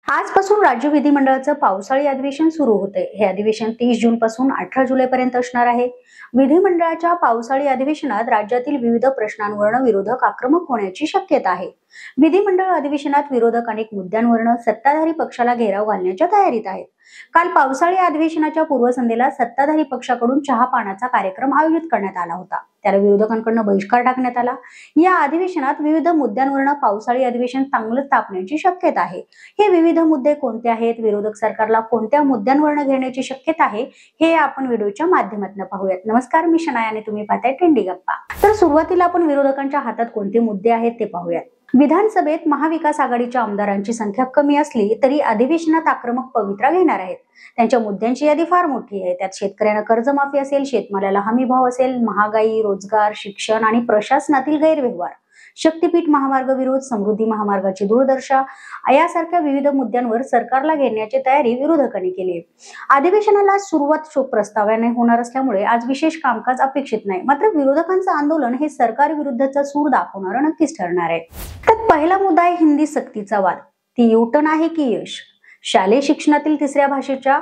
आजपासून राज्य विधिमंडळाचं पावसाळी अधिवेशन सुरू होते। हे अधिवेशन 30 जून पासून 18 जुलै पर्यंत असणार आहे। विधिमंडळाच्या पावसाळी अधिवेशनात राज्यातील विविध प्रश्नांवरून विरोधक आक्रमक होण्याची शक्यता आहे। विधिमंडळ अधिवेशनात विरोधक अनेक मुद्द्यांवरून सत्ताधारी पक्षाला घेराव घालण्याच्या तयारीत आहेत। काल पावसाळी अधिवेशनाच्या पूर्वसंध्येला सत्ताधारी पक्षाकडून चहापानाचा कार्यक्रम आयोजित करण्यात आला होता। त्याला विरोधकांकडून बहिष्कार टाकण्यात आला। या अधिवेशनात विविध मुद्द्यांवरून पावसाळी अधिवेशन चांगलं तापण्याची शक्यता आहे। हे विविध मुद्दे कोणते आहेत, विरोधक सरकारला कोणत्या मुद्द्यांवरून घेण्याची शक्यता आहे, हे आपण व्हिडिओच्या माध्यमातून पाहूयात। नमस्कार, मी शनाया आणि तुम्ही पाहताय ट्रेंडी गप्पा। तर सुरुवातीला आपण विरोधकांच्या हातात कोणते मुद्दे आहेत ते पाहूयात। विधानसभेत महाविकास आघाडीच्या आमदारांची संख्या कमी असली तरी अधिवेशनात आक्रमक पवित्रा घेणार आहेत। त्यांच्या मुद्द्यांची यादी फार मोठी आहे। त्यात शेतकऱ्यांना कर्जमाफी असेल, शेतमालाला हमीभाव असेल, महागाई, रोजगार, शिक्षण आणि प्रशासनातील गैरव्यवहार, शक्तीपीठ महामार्ग विरोध, समृद्धी महामार्गाची दूरदर्शा यासारख्या विविध मुद्द्यांवर सरकारला घेण्याची तयारी विरोधकांनी केली आहे। अधिवेशनाला सुरुवात शोक प्रस्तावाने होणार असल्यामुळे आज विशेष कामकाज अपेक्षित नाही। मात्र विरोधकांचं आंदोलन हे सरकार विरुद्धचा सूर दाखवणारं नक्कीच ठरणार आहे। तर पहिला मुद्दा आहे हिंदी सक्तीचा वाद। ती युटर्न आहे की यश? शालेय शिक्षणातील तिसऱ्या भाषेच्या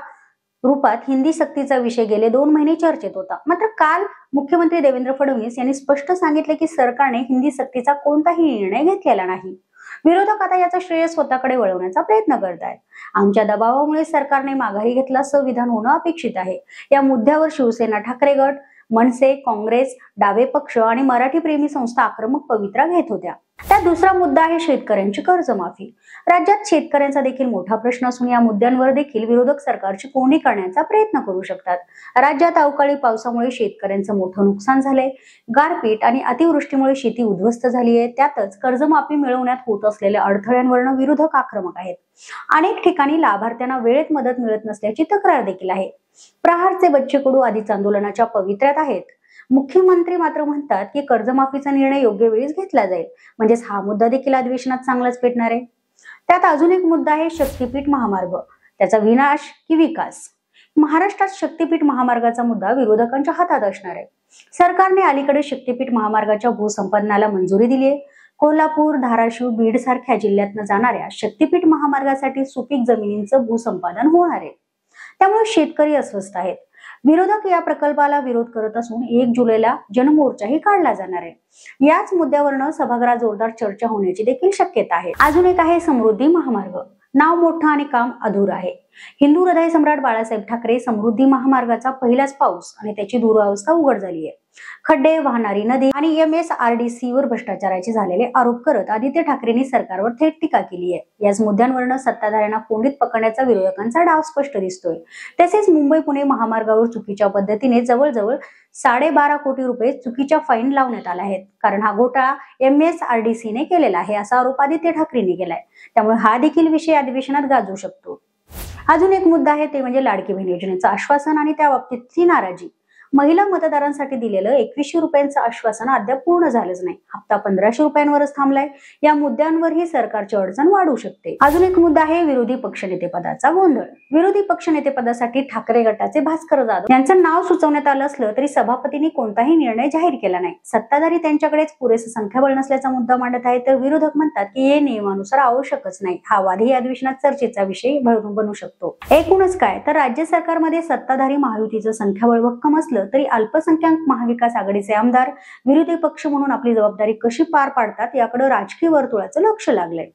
रूपात हिंदी सक्तीचा विषय गेले 2 महिने चर्चेत होता। मात्र काल मुख्यमंत्री देवेंद्र फडणवीस यांनी स्पष्ट सांगितले की सरकारने हिंदी सक्तीचा कोणताही निर्णय घेतलेला नाही। विरोधक आता याचा श्रेय स्वतःकडे वळवण्याचा प्रयत्न करत आहेत। आमच्या दबावामुळे सरकारने माघारी घेतला असं विधान होणं अपेक्षित आहे। या मुद्द्यावर शिवसेना, ठाकरे गट, मनसे, काँग्रेस, डावे पक्ष आणि मराठी प्रेमी संस्था आक्रमक पवित्रा घेत होत्या। त्यात दुसरा मुद्दा आहे शेतकऱ्यांची कर्जमाफी। राज्यात शेतकऱ्यांचा देखील मोठा प्रश्न असून या मुद्द्यांवर देखील विरोधक सरकारची कोंडी करण्याचा प्रयत्न करू शकतात। राज्यात अवकाळी पावसामुळे शेतकऱ्यांचं मोठं नुकसान झालंय। गारपीट आणि अतिवृष्टीमुळे शेती उद्ध्वस्त झाली आहे। त्यातच कर्जमाफी मिळवण्यात होत असलेल्या अडथळ्यांवरून विरोधक आक्रमक आहेत। अनेक ठिकाणी लाभार्थ्यांना वेळेत मदत मिळत नसल्याची तक्रार देखील आहे। प्रहारचे बच्चे कडू आधीच आंदोलनाच्या पवित्र्यात आहेत। मुख्यमंत्री मात्र म्हणतात की कर्जमाफीचा निर्णय योग्य वेळीच घेतला जाईल, म्हणजेच हा मुद्दा देखील अधिवेशनात चांगलाच पेटणार आहे। त्यात अजून एक मुद्दा आहे शक्तीपीठ महामार्ग, त्याचा विनाश की विकास? महाराष्ट्रात शक्तीपीठ महामार्गाचा मुद्दा विरोधकांच्या हातात असणार आहे। सरकारने अलीकडे शक्तीपीठ महामार्गाच्या भूसंपादनाला मंजुरी दिली आहे। कोल्हापूर, धाराशिव, बीड सारख्या जिल्ह्यातनं जाणाऱ्या शक्तीपीठ महामार्गासाठी सुपीक जमिनींचं भूसंपादन होणार आहे। त्यामुळे शेतकरी अस्वस्थ आहेत। विरोधक या प्रकल्पाला विरोध करत असून 1 जुलैला जनमोर्चाही काढला जाणार आहे। याच मुद्द्यावरून सभागृहात जोरदार चर्चा होण्याची देखील शक्यता आहे। अजून एक आहे समृद्धी महामार्ग। नाव मोठं आणि काम अधूर आहे। हिंदू हृदय सम्राट बाळासाहेब ठाकरे समृद्धी महामार्गाचा पहिलाच पाऊस आणि त्याची दुरावस्था उघड झाली आहे। खड्डे, वाहणारी नदी आणि MSRDC वर भ्रष्टाचाराचे झालेले आरोप करत आदित्य ठाकरेंनी सरकारवर थेट टीका केली आहे। याच मुद्द्यांवरून सत्ताधाऱ्यांना कोंडीत पकडण्याचा विरोधकांचा डाव स्पष्ट दिसतोय। तसेच मुंबई-पुणे महामार्गावर चुकीच्या पद्धतीने जवळजवळ 12.5 कोटी रुपये चुकीच्या फाईन लावण्यात आल्या आहेत। कारण हा घोटाळा MSRDC ने केलेला आहे असा आरोप आदित्य ठाकरेंनी केलाय। त्यामुळे हा देखील विषय अधिवेशनात गाजू शकतो। अजून एक मुद्दा आहे ते म्हणजे लाडकी बहीण योजनेचं आश्वासन आणि त्या बाबतीतची नाराजी। महिला मतदारांसाठी दिलेलं 2100 रुपयांचं आश्वासन अद्याप पूर्ण झालंच नाही। हप्ता 1500 रुपयांवरच थांबलाय। या मुद्द्यांवरही सरकारची अडचण वाढू शकते। अजून एक मुद्दा आहे विरोधी पक्षनेतेपदाचा गोंधळ। विरोधी पक्षनेतेपदासाठी ठाकरे गटाचे भास्कर जाधव यांचं नाव सुचवण्यात आलं असलं तरी सभापतींनी कोणताही निर्णय जाहीर केला नाही। सत्ताधारी त्यांच्याकडेच पुरेसं संख्याबळ नसल्याचा मुद्दा मांडत आहेत, तर विरोधक म्हणतात की हे नियमानुसार आवश्यकच नाही। हा वादही अधिवेशनात चर्चेचा विषय बनू शकतो। एकूणच काय तर राज्य सरकारमध्ये सत्ताधारी महायुतीचं संख्याबळ भक्कम असलं तरी अल्पसंख्याक महाविकास आघाडीचे आमदार विरोधी पक्ष म्हणून आपली जबाबदारी कशी पार पाडतात याकडे राजकीय वर्तुळाचं लक्ष लागलंय।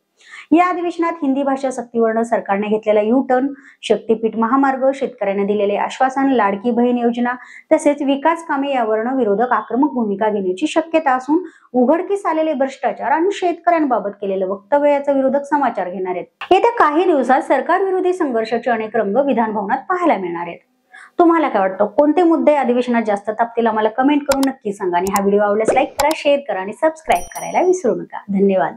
या अधिवेशनात हिंदी भाषा सक्तीवरून सरकारने घेतलेला युटर्न, शक्तीपीठ महामार्ग, शेतकऱ्यांना दिलेले आश्वासन, लाडकी बहीण योजना तसेच विकास कामे यावरून विरोधक आक्रमक भूमिका घेण्याची शक्यता असून उघडकीस आलेले भ्रष्टाचार आणि शेतकऱ्यांबाबत केलेलं वक्तव्य याचा विरोधक समाचार घेणार आहेत। येत्या काही दिवसात सरकार विरोधी संघर्षाचे अनेक रंग विधान भवनात पाहायला मिळणार आहेत। तुम्हाला काय वाटतं, कोणते मुद्दे अधिवेशनात जास्त तापतील? आम्हाला कमेंट करून नक्की सांगा आणि हा व्हिडिओ आवडल्यास लाईक करा, शेअर करा आणि सबस्क्राईब करायला विसरू नका। धन्यवाद।